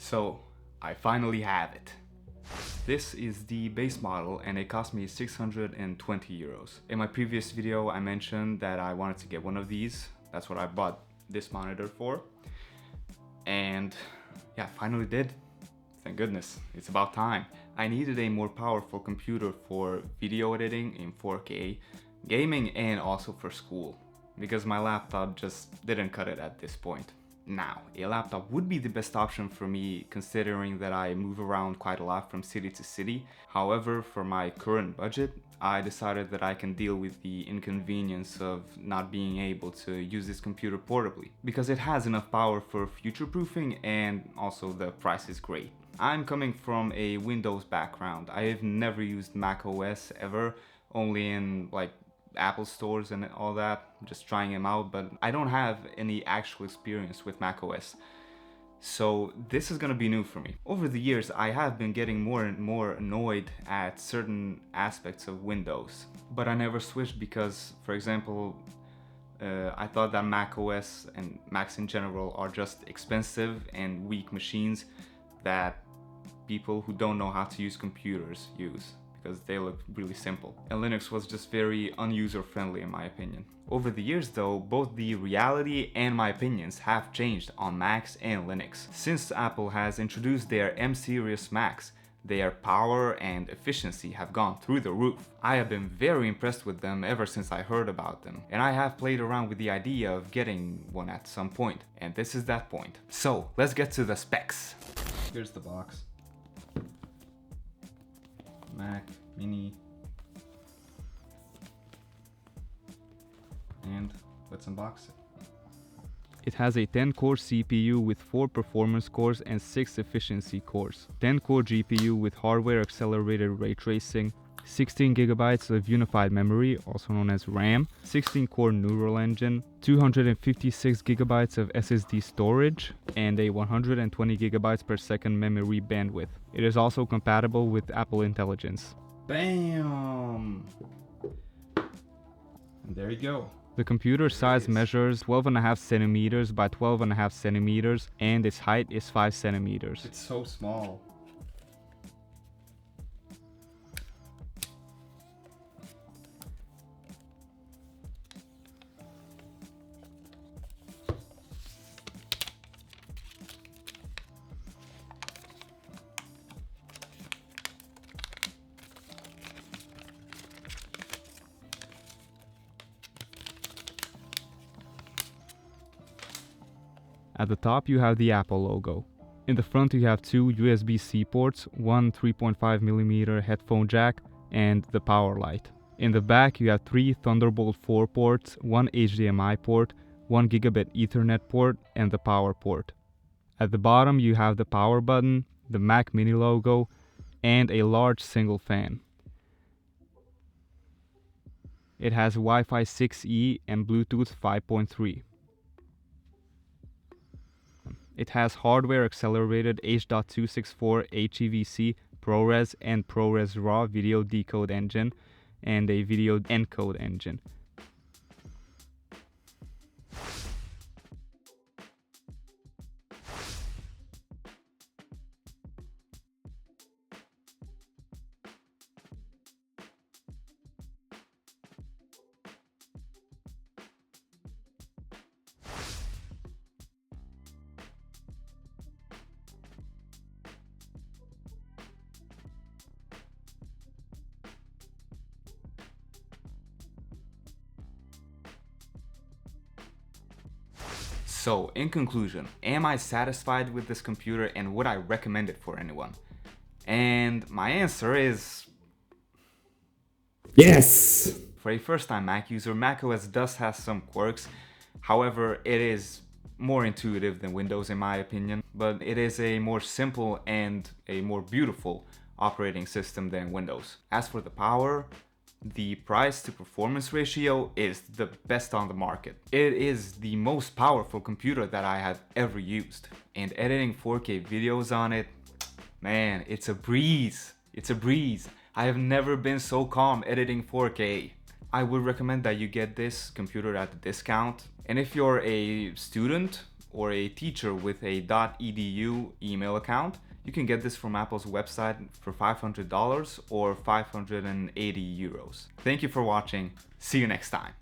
So, I finally have it. This is the base model and it cost me 620 euros. In my previous video I mentioned that I wanted to get one of these. That's what I bought this monitor for. And yeah, I finally did. Thank goodness, it's about time. I needed a more powerful computer for video editing in 4K, gaming, and also for school, because my laptop just didn't cut it at this point. Now, a laptop would be the best option for me considering that I move around quite a lot from city to city. However, for my current budget, I decided that I can deal with the inconvenience of not being able to use this computer portably, because it has enough power for future-proofing and also the price is great. I'm coming from a Windows background. I have never used Mac OS ever, only in like Apple stores and all that, just trying them out, but I don't have any actual experience with Mac OS. So this is gonna be new for me. Over the years, I have been getting more and more annoyed at certain aspects of Windows, but I never switched because, for example, I thought that Mac OS and Macs in general are just expensive and weak machines that people who don't know how to use computers use, because they look really simple. And Linux was just very unuser-friendly in my opinion. Over the years though, both the reality and my opinions have changed on Macs and Linux. Since Apple has introduced their M-series Macs, their power and efficiency have gone through the roof. I have been very impressed with them ever since I heard about them, and I have played around with the idea of getting one at some point, and this is that point. So let's get to the specs. Here's the box. Mac Mini, and let's unbox it. It has a 10-core CPU with 4 performance cores and 6 efficiency cores, 10-core GPU with hardware-accelerated ray tracing, 16 gigabytes of unified memory, also known as RAM, 16-core neural engine, 256 gigabytes of SSD storage, and a 120 gigabytes per second memory bandwidth. It is also compatible with Apple Intelligence. Bam! And there you go. The computer size measures 12.5 centimeters by 12.5 centimeters, and its height is 5 centimeters. It's so small. At the top you have the Apple logo. In the front you have 2 USB-C ports, one 3.5mm headphone jack, and the power light. In the back you have 3 Thunderbolt 4 ports, 1 HDMI port, 1 gigabit Ethernet port, and the power port. At the bottom you have the power button, the Mac Mini logo, and a large single fan. It has Wi-Fi 6E and Bluetooth 5.3. It has hardware-accelerated H.264 HEVC ProRes and ProRes RAW video decode engine and a video encode engine. So, in conclusion, am I satisfied with this computer and would I recommend it for anyone? And my answer is Yes! for a first-time Mac user, macOS does have some quirks. However, it is more intuitive than Windows in my opinion, but it is a more simple and a more beautiful operating system than Windows. As for the power, the price to performance ratio is the best on the market. It is the most powerful computer that I have ever used, and editing 4K videos on it, man, it's a breeze. It's a breeze. I have never been so calm editing 4K. I would recommend that you get this computer at a discount. And if you're a student or a teacher with a .edu email account, you can get this from Apple's website for $500 or 580 euros. Thank you for watching. See you next time.